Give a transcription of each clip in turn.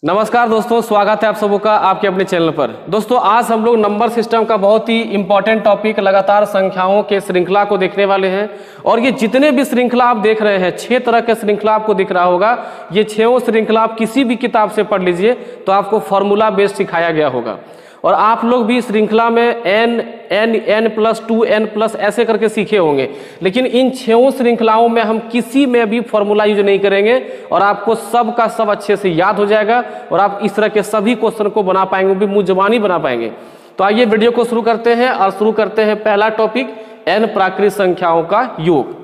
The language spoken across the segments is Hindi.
नमस्कार दोस्तों, स्वागत है आप सबों का आपके अपने चैनल पर। दोस्तों आज हम लोग नंबर सिस्टम का बहुत ही इंपॉर्टेंट टॉपिक लगातार संख्याओं के श्रृंखला को देखने वाले हैं। और ये जितने भी श्रृंखला आप देख रहे हैं, 6 तरह के श्रृंखला आपको दिख रहा होगा। ये 6 श्रृंखला आप किसी भी किताब से पढ़ लीजिए तो आपको फॉर्मूला बेस्ड सिखाया गया होगा। और आप लोग भी श्रृंखला में n+2 n+ ऐसे करके सीखे होंगे, लेकिन इन 6 श्रृंखलाओं में हम किसी में भी फॉर्मूला यूज नहीं करेंगे और आपको सब का सब अच्छे से याद हो जाएगा और आप इस तरह के सभी क्वेश्चन को बना पाएंगे, वो भी मुंह जबानी बना पाएंगे। तो आइए वीडियो को शुरू करते हैं और शुरू करते हैं पहला टॉपिक, n प्राकृत संख्याओं का योग।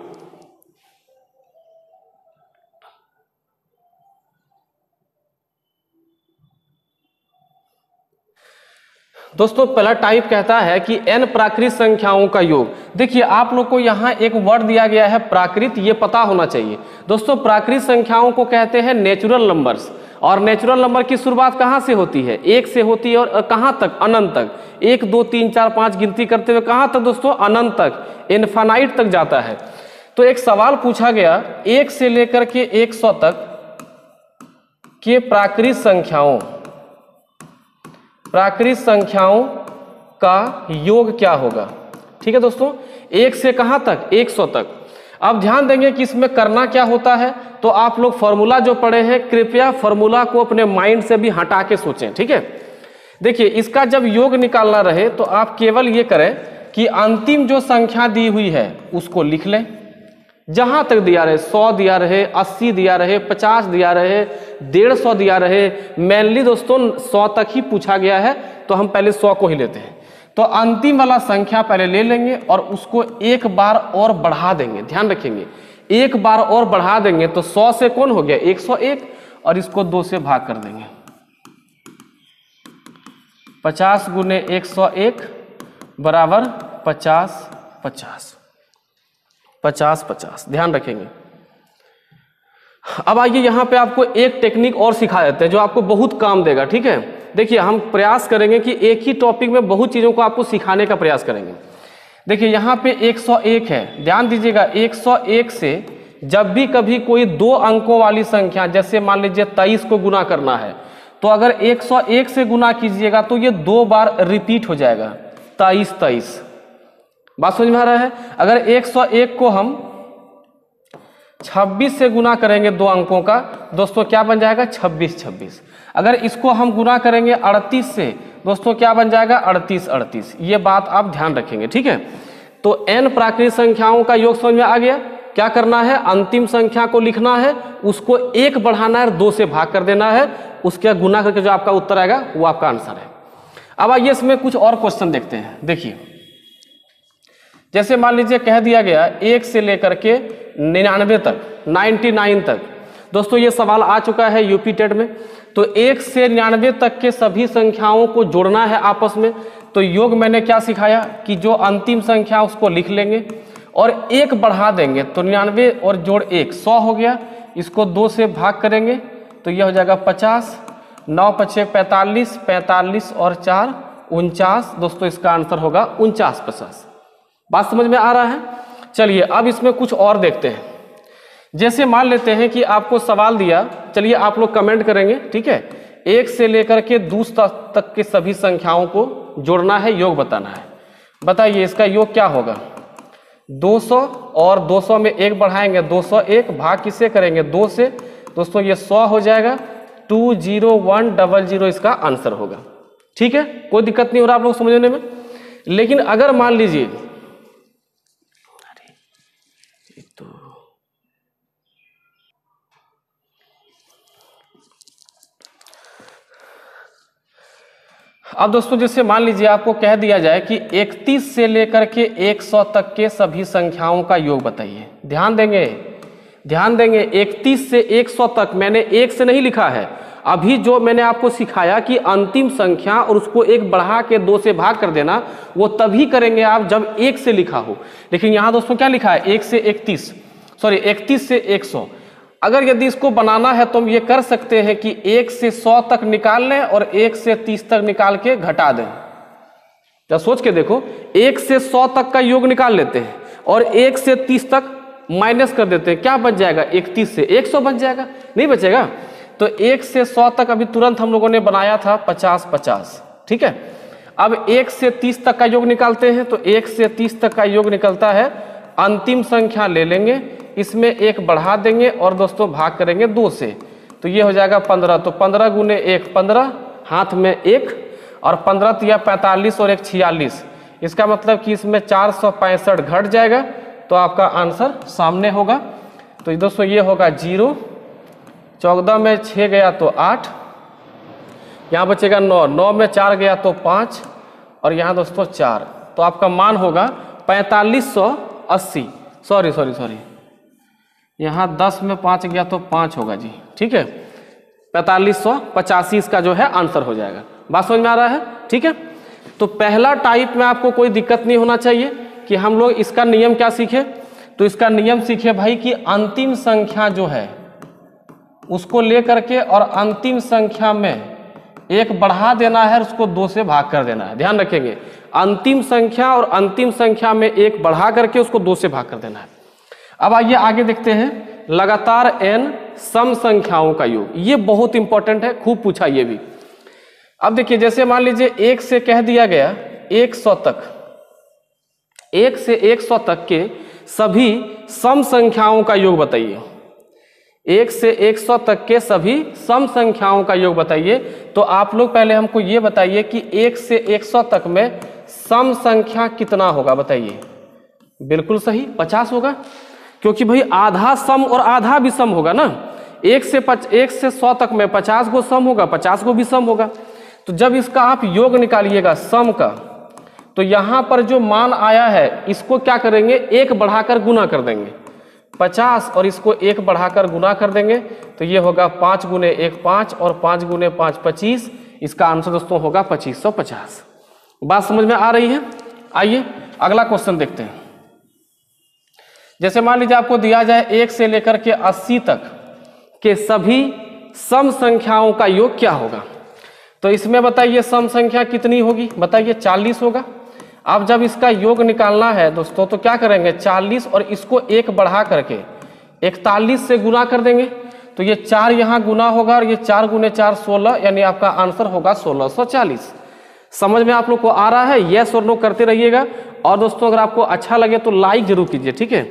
दोस्तों पहला टाइप कहता है कि n प्राकृत संख्याओं का योग। देखिए आप लोग को यहाँ एक वर्ड दिया गया है प्राकृत, ये पता होना चाहिए। दोस्तों प्राकृत संख्याओं को कहते हैं नेचुरल नंबर्स। और नेचुरल नंबर की शुरुआत कहाँ से होती है? 1 से होती है। और कहाँ तक? अनंत तक। 1 2 3 4 5 गिनती करते हुए कहाँ तक दोस्तों? अनंत तक, इनफाइनाइट तक जाता है। तो एक सवाल पूछा गया, 1 से लेकर के 100 तक के प्राकृत संख्याओं का योग क्या होगा? ठीक है दोस्तों, 1 से कहां तक? 100 तक। अब ध्यान देंगे कि इसमें करना क्या होता है। तो आप लोग फॉर्मूला जो पढ़े हैं, कृपया फॉर्मूला को अपने माइंड से भी हटा के सोचें। ठीक है, देखिए इसका जब योग निकालना रहे तो आप केवल ये करें कि अंतिम जो संख्या दी हुई है उसको लिख लें। जहां तक दिया रहे, 100 दिया रहे, 80 दिया रहे, 50 दिया रहे, 150 दिया रहे, मेनली दोस्तों 100 तक ही पूछा गया है तो हम पहले 100 को ही लेते हैं। तो अंतिम वाला संख्या पहले ले लेंगे और उसको एक बार और बढ़ा देंगे। ध्यान रखेंगे, एक बार और बढ़ा देंगे तो 100 से कौन हो गया? 101। और इसको 2 से भाग कर देंगे। 50 गुने 101 बराबर 50 50 50 50। ध्यान रखेंगे। अब आइए यहाँ पे आपको एक टेक्निक और सिखा देते हैं जो आपको बहुत काम देगा। ठीक है, देखिए हम प्रयास करेंगे कि एक ही टॉपिक में बहुत चीज़ों को आपको सिखाने का प्रयास करेंगे। देखिए यहाँ पे 101 है, ध्यान दीजिएगा। 101 से जब भी कभी कोई 2 अंकों वाली संख्या, जैसे मान लीजिए 23 को गुना करना है, तो अगर 101 से गुना कीजिएगा तो ये 2 बार रिपीट हो जाएगा, 23 23। बात समझ में आ रहा है? अगर 101 को हम 26 से गुना करेंगे 2 अंकों का, दोस्तों क्या बन जाएगा? 26 26। अगर इसको हम गुना करेंगे 38 से, दोस्तों क्या बन जाएगा? 38 38। ये बात आप ध्यान रखेंगे। ठीक है, तो n प्राकृत संख्याओं का योग समझ में आ गया। क्या करना है? अंतिम संख्या को लिखना है, उसको 1 बढ़ाना है और 2 से भाग कर देना है, उसके गुना करके जो आपका उत्तर आएगा वो आपका आंसर है। अब आइए इसमें कुछ और क्वेश्चन देखते हैं। देखिए जैसे मान लीजिए कह दिया गया 1 से लेकर के 99 तक, 99 तक। दोस्तों ये सवाल आ चुका है यूपी टेट में। तो 1 से 99 तक के सभी संख्याओं को जोड़ना है आपस में। तो योग मैंने क्या सिखाया कि जो अंतिम संख्या उसको लिख लेंगे और 1 बढ़ा देंगे, तो 99 और जोड़ 1 100 हो गया। इसको 2 से भाग करेंगे तो यह हो जाएगा 50। 9 5 45, 45 और 4 49। दोस्तों इसका आंसर होगा 49 50। बात समझ में आ रहा है? चलिए अब इसमें कुछ और देखते हैं। जैसे मान लेते हैं कि आपको सवाल दिया, चलिए आप लोग कमेंट करेंगे। ठीक है, 1 से लेकर के 200 तक के सभी संख्याओं को जोड़ना है, योग बताना है। बताइए इसका योग क्या होगा? 200 और 200 में 1 बढ़ाएंगे, 201 भाग किससे करेंगे? 2 से। दोस्तों ये 100 हो जाएगा। 20100 इसका आंसर होगा। ठीक है, कोई दिक्कत नहीं हो रहा आप लोग समझने में। लेकिन अगर मान लीजिए अब दोस्तों जैसे मान लीजिए आपको कह दिया जाए कि 31 से लेकर के 100 तक के सभी संख्याओं का योग बताइए। ध्यान देंगे, ध्यान देंगे। 31 से 100 तक मैंने 1 से नहीं लिखा है। अभी जो मैंने आपको सिखाया कि अंतिम संख्या और उसको 1 बढ़ा के 2 से भाग कर देना, वो तभी करेंगे आप जब 1 से लिखा हो। लेकिन यहाँ दोस्तों क्या लिखा है? 1 से 31 से 100। अगर यदि इसको बनाना है तो हम ये कर सकते हैं कि 1 से 100 तक निकाल लें और 1 से 30 तक निकाल के घटा दें। जब सोच के देखो, 1 से 100 तक का योग निकाल लेते हैं और 1 से 30 तक माइनस कर देते हैं। क्या बच जाएगा? 31 से 100 बच जाएगा, नहीं बचेगा? तो 1 से 100 तक अभी तुरंत हम लोगों ने बनाया था 50-50, ठीक है। अब 1 से 30 तक का योग निकालते हैं, तो 1 से 30 तक का योग निकलता है, अंतिम संख्या ले लेंगे, इसमें 1 बढ़ा देंगे और दोस्तों भाग करेंगे 2 से, तो ये हो जाएगा 15। तो 15 गुने 1 15, हाथ में 1, और 15 या 45 और 1 46, इसका मतलब कि इसमें 465 घट जाएगा, तो आपका आंसर सामने होगा। तो दोस्तों ये होगा 0, 14 में 6 गया तो 8, यहाँ बचेगा 9, 9 में 4 गया तो 5, और यहाँ दोस्तों 4, तो आपका मान होगा 4580। सॉरी, यहाँ 10 में 5 गया तो 5 होगा जी, ठीक है, 4585 इसका जो है आंसर हो जाएगा। बात समझ में आ रहा है, ठीक है। तो पहला टाइप में आपको कोई दिक्कत नहीं होना चाहिए कि हम लोग इसका नियम क्या सीखे, तो इसका नियम सीखे भाई कि अंतिम संख्या जो है उसको लेकर के और अंतिम संख्या में 1 बढ़ा देना है, उसको 2 से भाग कर देना है। ध्यान रखेंगे, अंतिम संख्या और अंतिम संख्या में 1 बढ़ा करके उसको 2 से भाग कर देना है। अब आइए आगे देखते हैं, लगातार n सम संख्याओं का योग, ये बहुत इंपॉर्टेंट है, खूब पूछा ये भी। अब देखिए, जैसे मान लीजिए 1 से कह दिया गया 100 तक, 1 से 100 तक के सभी सम संख्याओं का योग बताइए। 1 से 100 तक के सभी सम संख्याओं का योग बताइए। तो आप लोग पहले हमको ये बताइए कि 1 से 100 तक में सम संख्या कितना होगा, बताइए। बिल्कुल सही, 50 होगा, क्योंकि भाई आधा सम और आधा भी सम होगा ना। 1 से 100 तक में 50 को सम होगा, 50 को भी सम होगा। तो जब इसका आप योग निकालिएगा सम का, तो यहाँ पर जो मान आया है इसको क्या करेंगे, 1 बढ़ाकर गुना कर देंगे, 50, और इसको 1 बढ़ाकर गुना कर देंगे, तो ये होगा 5 गुने 1 5, और 5 गुने 5 25, इसका आंसर दोस्तों होगा 2550। बात समझ में आ रही है। आइए अगला क्वेश्चन देखते हैं। जैसे मान लीजिए आपको दिया जाए 1 से लेकर के 80 तक के सभी सम संख्याओं का योग क्या होगा। तो इसमें बताइए सम संख्या कितनी होगी, बताइए 40 होगा। अब जब इसका योग निकालना है दोस्तों, तो क्या करेंगे, 40 और इसको 1 बढ़ा करके 41 से गुना कर देंगे, तो ये 4 यहाँ गुना होगा, और ये 4 गुने 4 16, यानी आपका आंसर होगा 1640। समझ में आप लोग को आ रहा है, यस और नो करते रहिएगा। और दोस्तों अगर आपको अच्छा लगे तो लाइक जरूर कीजिए, ठीक है।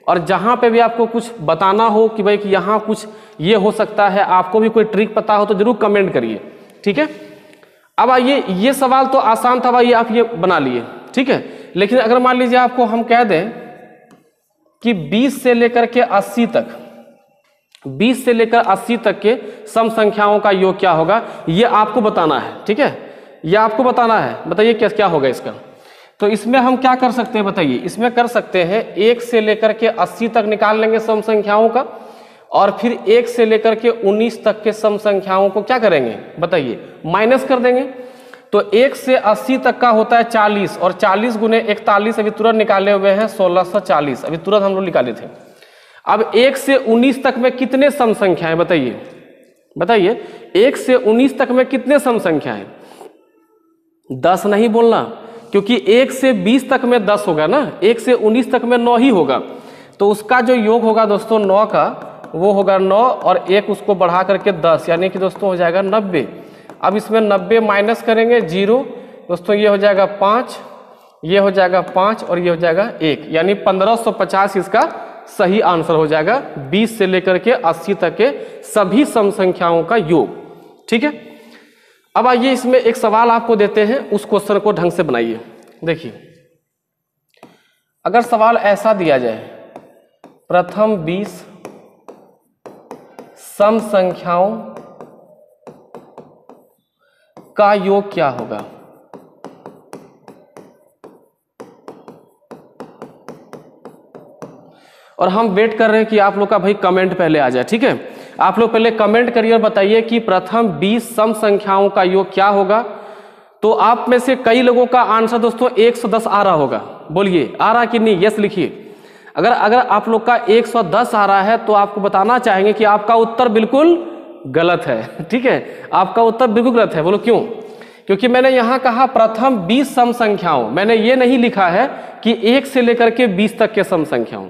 और जहाँ पे भी आपको कुछ बताना हो कि भाई कि यहाँ कुछ ये हो सकता है, आपको भी कोई ट्रिक पता हो, तो जरूर कमेंट करिए, ठीक है। अब आइए, ये सवाल तो आसान था भाई, आप ये बना लिए, ठीक है। लेकिन अगर मान लीजिए आपको हम कह दें कि 20 से लेकर के 80 तक, 20 से लेकर 80 तक के सम संख्याओं का योग क्या होगा, ये आपको बताना है, ठीक है। ये आपको बताना है, बताइए क्या क्या होगा इसका। तो इसमें हम क्या कर सकते हैं, बताइए। इसमें कर सकते हैं 1 से लेकर के 80 तक निकाल लेंगे सम संख्याओं का, और फिर 1 से लेकर के 19 तक के सम संख्याओं को क्या करेंगे, बताइए, माइनस कर देंगे। तो 1 से 80 तक का होता है 40, और 40 गुने 41 अभी तुरंत निकाले हुए हैं 1640, अभी तुरंत हम लोग निकाले थे। अब 1 से 19 तक में कितने सम संख्याएं, बताइए, बताइए। 1 से 19 तक में कितने सम संख्याएं, 10 नहीं बोलना, क्योंकि 1 से 20 तक में 10 होगा ना, 1 से 19 तक में 9 ही होगा। तो उसका जो योग होगा दोस्तों 9 का, वो होगा 9, और 1 उसको बढ़ा करके 10, यानी कि दोस्तों हो जाएगा 90। अब इसमें 90 माइनस करेंगे 0, दोस्तों ये हो जाएगा 5, ये हो जाएगा 5, और ये हो जाएगा 1, यानी 1550 इसका सही आंसर हो जाएगा। 20 से लेकर के 80 तक के सभी सम संख्याओं का योग, ठीक है। अब आइए इसमें एक सवाल आपको देते हैं, उस क्वेश्चन को ढंग से बनाइए। देखिए, अगर सवाल ऐसा दिया जाए, प्रथम 20 सम संख्याओं का योग क्या होगा। और हम वेट कर रहे हैं कि आप लोग का भाई कमेंट पहले आ जाए, ठीक है। आप लोग पहले कमेंट करिए और बताइए कि प्रथम 20 सम संख्याओं का योग क्या होगा। तो आप में से कई लोगों का आंसर दोस्तों 110 आ रहा होगा, बोलिए आ रहा कि नहीं, यस लिखिए। अगर आप लोग का 110 आ रहा है तो आपको बताना चाहेंगे कि आपका उत्तर बिल्कुल गलत है, ठीक है, आपका उत्तर बिल्कुल गलत है। बोलो क्यों? क्योंकि मैंने यहां कहा प्रथम 20 सम संख्याओं, मैंने ये नहीं लिखा है कि 1 से लेकर के 20 तक के सम संख्याओं।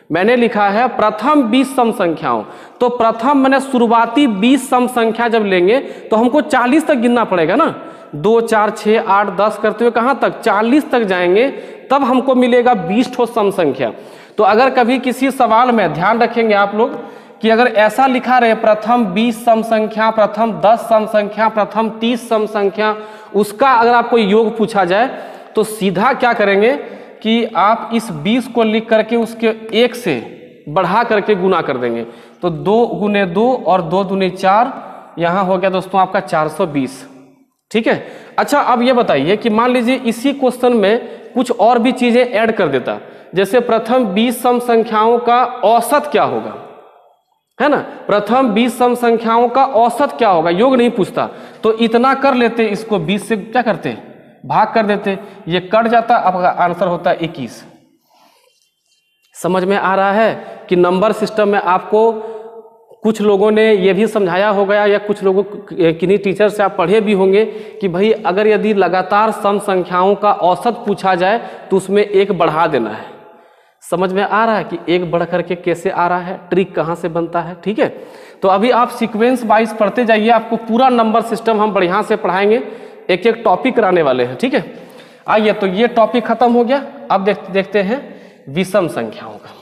मैंने लिखा है प्रथम 20 सम संख्याओं। तो प्रथम मैंने शुरुआती 20 सम संख्या जब लेंगे तो हमको 40 तक गिनना पड़ेगा ना। 2 4 6 8 10 करते हुए कहाँ तक 40 तक जाएंगे, तब हमको मिलेगा 20 ठो सम संख्या। तो अगर कभी किसी सवाल में ध्यान रखेंगे आप लोग कि अगर ऐसा लिखा रहे प्रथम 20 सम संख्या, प्रथम 10 सम संख्या, प्रथम 30 सम संख्या, उसका अगर आपको योग पूछा जाए तो सीधा क्या करेंगे कि आप इस 20 को लिख करके उसके 1 से बढ़ा करके गुना कर देंगे। तो 2 गुने 2 और 2 दूने 4, यहाँ हो गया दोस्तों आपका 420। ठीक है। अच्छा अब ये बताइए कि मान लीजिए इसी क्वेश्चन में कुछ और भी चीजें ऐड कर देता, जैसे प्रथम 20 सम संख्याओं का औसत क्या होगा, है ना। प्रथम 20 सम संख्याओं का औसत क्या होगा, योग नहीं पूछता। तो इतना कर लेते, इसको 20 से क्या करते भाग कर देते, ये कट जाता, आपका आंसर होता है 21। समझ में आ रहा है कि नंबर सिस्टम में आपको कुछ लोगों ने ये भी समझाया होगा या कुछ लोगों किन्हीं टीचर से आप पढ़े भी होंगे कि भाई अगर यदि लगातार सम संख्याओं का औसत पूछा जाए तो उसमें 1 बढ़ा देना है। समझ में आ रहा है कि 1 बढ़ करके कैसे आ रहा है, ट्रिक कहाँ से बनता है। ठीक है। तो अभी आप सीक्वेंस वाइज पढ़ते जाइए, आपको पूरा नंबर सिस्टम हम बढ़िया से पढ़ाएंगे, एक एक टॉपिक कराने वाले हैं। ठीक है। आइए, तो ये टॉपिक खत्म हो गया। अब देखते हैं विषम संख्याओं का।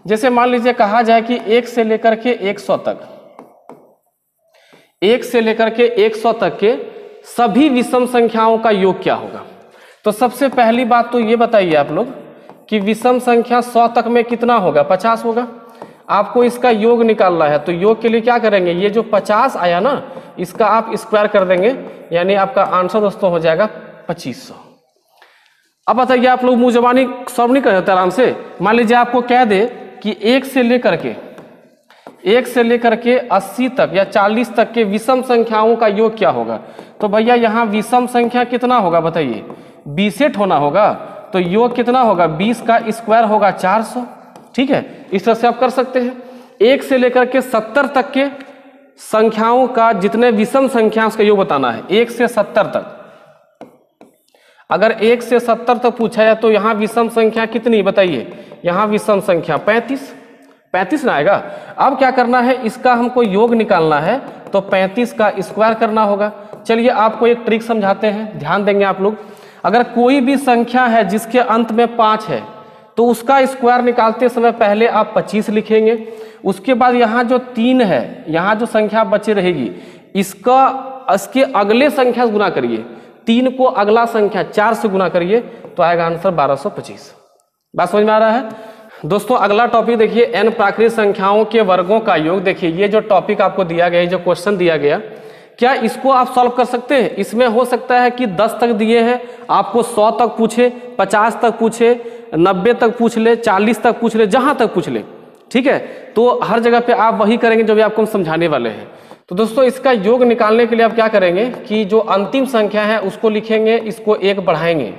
जैसे मान लीजिए कहा जाए कि 1 से लेकर के 100 तक, 1 से लेकर के 100 तक के सभी विषम संख्याओं का योग क्या होगा। तो सबसे पहली बात तो ये बताइए आप लोग कि विषम संख्या 100 तक में कितना होगा, 50 होगा। आपको इसका योग निकालना है, तो योग के लिए क्या करेंगे, ये जो 50 आया ना, इसका आप स्क्वायर कर देंगे, यानी आपका आंसर दोस्तों हो जाएगा 2500। अब बताइए आप लोग मुंह जबानी सॉल्व नहीं कर सकते आराम से। मान लीजिए आपको कह दे कि 1 से लेकर के 80 तक या 40 तक के विषम संख्याओं का योग क्या होगा। तो भैया यहाँ विषम संख्या कितना होगा बताइए, 20 होना होगा। तो योग कितना होगा, 20 का स्क्वायर होगा 400। ठीक है, इस तरह से आप कर सकते हैं। 1 से लेकर के 70 तक के संख्याओं का जितने विषम संख्या उसका योग बताना है, 1 से 70 तक। अगर 1 से 70 तक पूछा है तो यहाँ विषम संख्या कितनी बताइए, यहाँ विषम संख्या 35 ना आएगा। अब क्या करना है, इसका हमको योग निकालना है, तो 35 का स्क्वायर करना होगा। चलिए आपको एक ट्रिक समझाते हैं, ध्यान देंगे आप लोग। अगर कोई भी संख्या है जिसके अंत में 5 है तो उसका स्क्वायर निकालते समय पहले आप 25 लिखेंगे। उसके बाद यहाँ जो 3 है, यहाँ जो संख्या बची रहेगी, इसके अगले संख्या से गुना करिए, 3 को अगला संख्या 4 से गुना करिए, तो आएगा आंसर 1225। बात समझ में आ रहा है दोस्तों। अगला टॉपिक देखिए, n प्राकृत संख्याओं के वर्गों का योग। देखिए ये जो टॉपिक आपको दिया गया है, जो क्वेश्चन दिया गया, क्या इसको आप सॉल्व कर सकते हैं। इसमें हो सकता है कि 10 तक दिए हैं, आपको 100 तक पूछे, 50 तक पूछे, 90 तक पूछ ले, 40 तक पूछ ले, जहां तक पूछ ले। ठीक है, तो हर जगह पे आप वही करेंगे जो भी आपको हम समझाने वाले हैं। तो दोस्तों इसका योग निकालने के लिए आप क्या करेंगे कि जो अंतिम संख्या है उसको लिखेंगे, इसको 1 बढ़ाएंगे।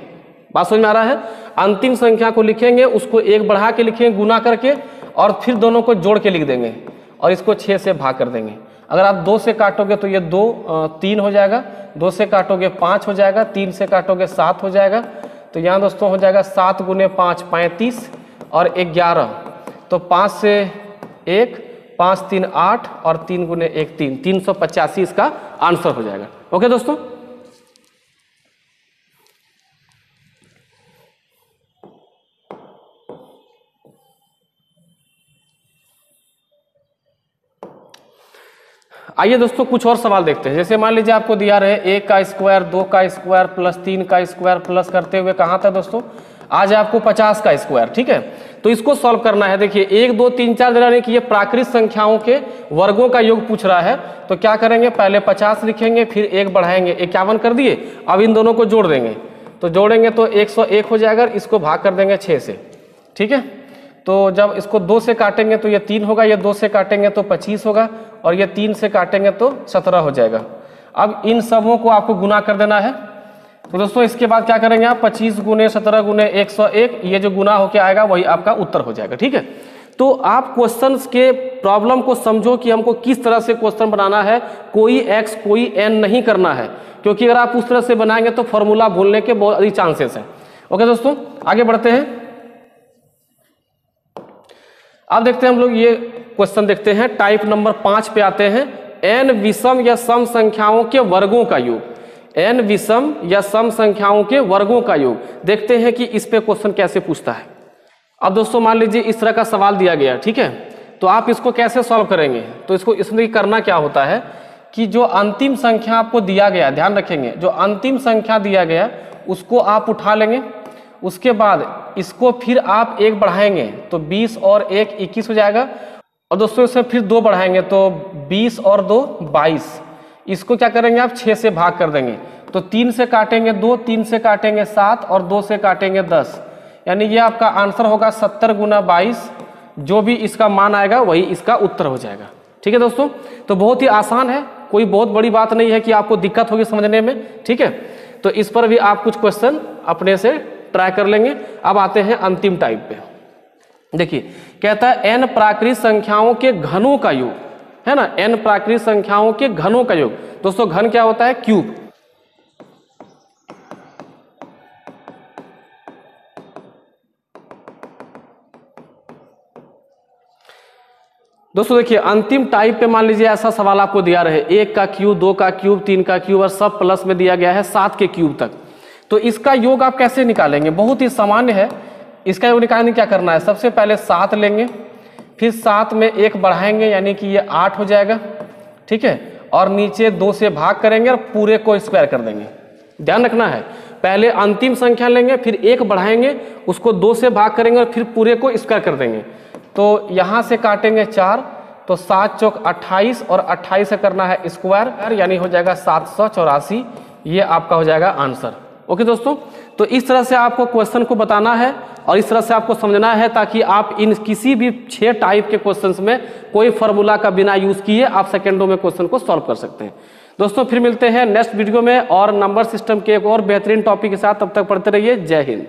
बात समझ में आ रहा है। अंतिम संख्या को लिखेंगे, उसको 1 बढ़ा के लिखेंगे गुना करके, और फिर दोनों को जोड़ के लिख देंगे और इसको 6 से भाग कर देंगे। अगर आप 2 से काटोगे तो ये 3 हो जाएगा, 2 से काटोगे 5 हो जाएगा, 3 से काटोगे 7 हो जाएगा। तो यहाँ दोस्तों हो जाएगा 7 गुने 5 35 और 11, तो 5 से 1, 5 3 8 और 3 गुने 1 3, 385 इसका आंसर हो जाएगा। ओके दोस्तों। आइए दोस्तों कुछ और सवाल देखते हैं। जैसे मान लीजिए आपको दिया रहे 1 का स्क्वायर, 2 का स्क्वायर प्लस 3 का स्क्वायर प्लस करते हुए कहाँ तक दोस्तों, आज आपको 50 का स्क्वायर। ठीक है, तो इसको सॉल्व करना है। देखिए 1 2 3 4 दे रहा है कि ये प्राकृत संख्याओं के वर्गों का योग पूछ रहा है। तो क्या करेंगे, पहले 50 लिखेंगे, फिर 1 बढ़ाएंगे, 51 कर दिए। अब इन दोनों को जोड़ देंगे, तो जोड़ेंगे तो 101 हो जाएगा, इसको भाग कर देंगे 6 से। ठीक है, तो जब इसको 2 से काटेंगे तो ये 3 होगा, ये 2 से काटेंगे तो 25 होगा, और ये 3 से काटेंगे तो 17 हो जाएगा। अब इन सबों को आपको गुना कर देना है। तो दोस्तों इसके बाद क्या करेंगे आप, 25 गुने 17 गुने 101, ये जो गुना होके आएगा वही आपका उत्तर हो जाएगा। ठीक है, तो आप क्वेश्चंस के प्रॉब्लम को समझो कि हमको किस तरह से क्वेश्चन बनाना है। कोई x कोई n नहीं करना है, क्योंकि अगर आप उस तरह से बनाएंगे तो फॉर्मूला भूलने के बहुत अधिक चांसेस हैं। ओके दोस्तों, आगे बढ़ते हैं। अब देखते हैं हम लोग ये क्वेश्चन देखते हैं, टाइप नंबर 5 पे आते हैं। n विषम या सम संख्याओं के वर्गों का योग, n विषम या सम संख्याओं के वर्गों का योग। देखते हैं कि इस पे क्वेश्चन कैसे पूछता है। अब दोस्तों मान लीजिए इस तरह का सवाल दिया गया, ठीक है, तो आप इसको कैसे सॉल्व करेंगे? तो इसको इसमें करना क्या होता है कि जो अंतिम संख्या आपको दिया गया, ध्यान रखेंगे, जो अंतिम संख्या दिया गया उसको आप उठा लेंगे, उसके बाद इसको फिर आप 1 बढ़ाएंगे तो 20 और 1 21 हो जाएगा, और दोस्तों इसमें फिर 2 बढ़ाएंगे तो 20 और 2 22। इसको क्या करेंगे आप 6 से भाग कर देंगे, तो 3 से काटेंगे 2, 3 से काटेंगे 7 और 2 से काटेंगे 10, यानी ये आपका आंसर होगा 70 गुना 22। जो भी इसका मान आएगा वही इसका उत्तर हो जाएगा। ठीक है दोस्तों, तो बहुत ही आसान है, कोई बहुत बड़ी बात नहीं है कि आपको दिक्कत होगी समझने में। ठीक है, तो इस पर भी आप कुछ क्वेश्चन अपने से ट्राई कर लेंगे। अब आते हैं अंतिम टाइप पे। देखिए कहता है n प्राकृत संख्याओं के घनों का योग, है ना, n प्राकृत संख्याओं के घनों का योग। दोस्तों घन क्या होता है? क्यूब। दोस्तों देखिए अंतिम टाइप पे मान लीजिए ऐसा सवाल आपको दिया रहे, 1 का क्यूब, 2 का क्यूब, 3 का क्यूब और सब प्लस में दिया गया है 7 के क्यूब तक। तो इसका योग आप कैसे निकालेंगे? बहुत ही सामान्य है। इसका योग निकालने क्या करना है, सबसे पहले 7 लेंगे, फिर 7 में 1 बढ़ाएंगे यानी कि ये 8 हो जाएगा। ठीक है, और नीचे 2 से भाग करेंगे और पूरे को स्क्वायर कर देंगे। ध्यान रखना है, पहले अंतिम संख्या लेंगे, फिर 1 बढ़ाएंगे, उसको 2 से भाग करेंगे और फिर पूरे को स्क्वायर कर देंगे। तो यहाँ से काटेंगे 4, तो 7 चौक 28 और 28 से करना है स्क्वायर, यानी हो जाएगा 784। ये आपका हो जाएगा आंसर। ओके दोस्तों, तो इस तरह से आपको क्वेश्चन को बताना है और इस तरह से आपको समझना है, ताकि आप इन किसी भी 6 टाइप के क्वेश्चंस में कोई फार्मूला का बिना यूज किए आप सेकेंडों में क्वेश्चन को सॉल्व कर सकते हैं। दोस्तों फिर मिलते हैं नेक्स्ट वीडियो में और नंबर सिस्टम के एक और बेहतरीन टॉपिक के साथ। तब तक पढ़ते रहिए। जय हिंद।